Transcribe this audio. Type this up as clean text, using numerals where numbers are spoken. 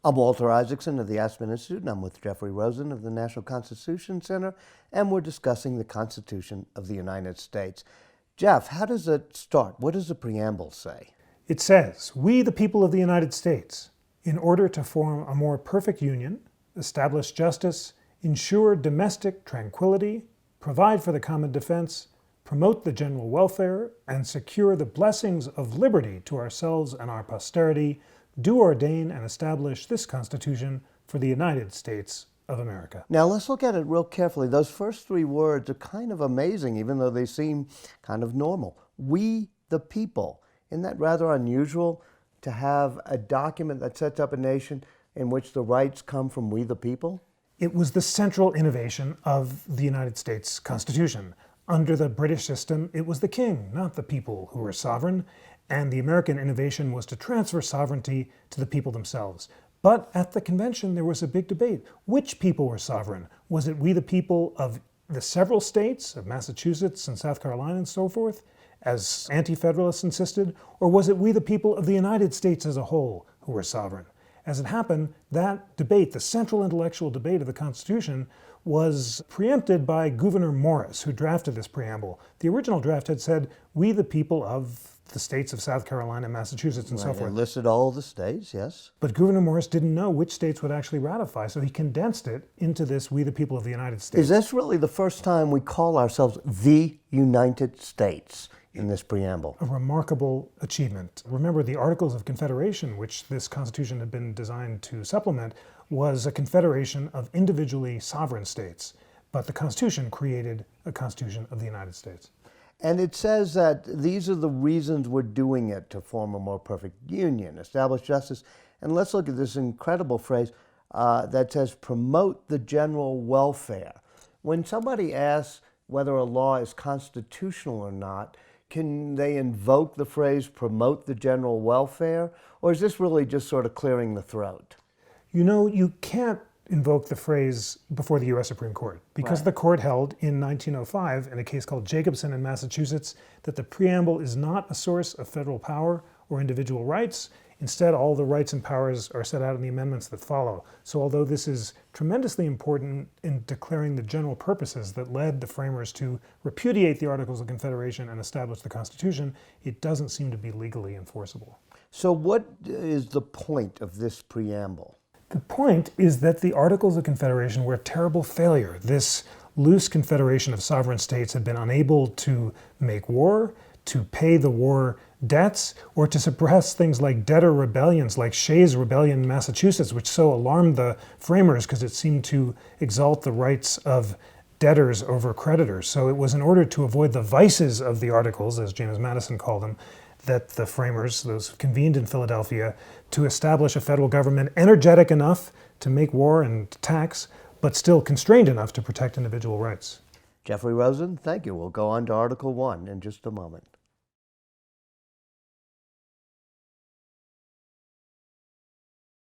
I'm Walter Isaacson of the Aspen Institute, and I'm with Jeffrey Rosen of the National Constitution Center, and we're discussing the Constitution of the United States. Jeff, how does it start? What does the preamble say? It says, "We, the people of the United States, in order to form a more perfect union, establish justice, ensure domestic tranquility, provide for the common defense, promote the general welfare, and secure the blessings of liberty to ourselves and our posterity, do ordain and establish this Constitution for the United States of America." Now let's look at it real carefully. Those first three words are kind of amazing, even though they seem kind of normal. We, the people. Isn't that rather unusual to have a document that sets up a nation in which the rights come from we, the people? It was the central innovation of the United States Constitution. Under the British system, it was the king, not the people, who were sovereign, and the American innovation was to transfer sovereignty to the people themselves. But at the convention, there was a big debate. Which people were sovereign? Was it we the people of the several states, of Massachusetts and South Carolina and so forth, as anti-federalists insisted, or was it we the people of the United States as a whole who were sovereign? As it happened, that debate, the central intellectual debate of the Constitution, was preempted by Gouverneur Morris, who drafted this preamble. The original draft had said, "We the people of the states of South Carolina, Massachusetts, and so forth." It listed all the states, yes. But Gouverneur Morris didn't know which states would actually ratify, so he condensed it into this "We the people of the United States." Is this really the first time we call ourselves the United States in this preamble? A remarkable achievement. Remember, the Articles of Confederation, which this Constitution had been designed to supplement, was a confederation of individually sovereign states. But the Constitution created a Constitution of the United States. And it says that these are the reasons we're doing it, to form a more perfect union, establish justice. And let's look at this incredible phrase that says, promote the general welfare. When somebody asks whether a law is constitutional or not, can they invoke the phrase, promote the general welfare? Or is this really just sort of clearing the throat? You know, you can't invoke the phrase before the U.S. Supreme Court, because the court held in 1905, in a case called Jacobson in Massachusetts, that the preamble is not a source of federal power or individual rights. Instead, all the rights and powers are set out in the amendments that follow. So although this is tremendously important in declaring the general purposes that led the framers to repudiate the Articles of Confederation and establish the Constitution, it doesn't seem to be legally enforceable. So what is the point of this preamble? The point is that the Articles of Confederation were a terrible failure. This loose confederation of sovereign states had been unable to make war, to pay the war debts, or to suppress things like debtor rebellions, like Shays' Rebellion in Massachusetts, which so alarmed the framers because it seemed to exalt the rights of debtors over creditors. So it was in order to avoid the vices of the Articles, as James Madison called them, that the framers, those convened in Philadelphia, to establish a federal government energetic enough to make war and tax, but still constrained enough to protect individual rights. Jeffrey Rosen, thank you. We'll go on to Article 1 in just a moment.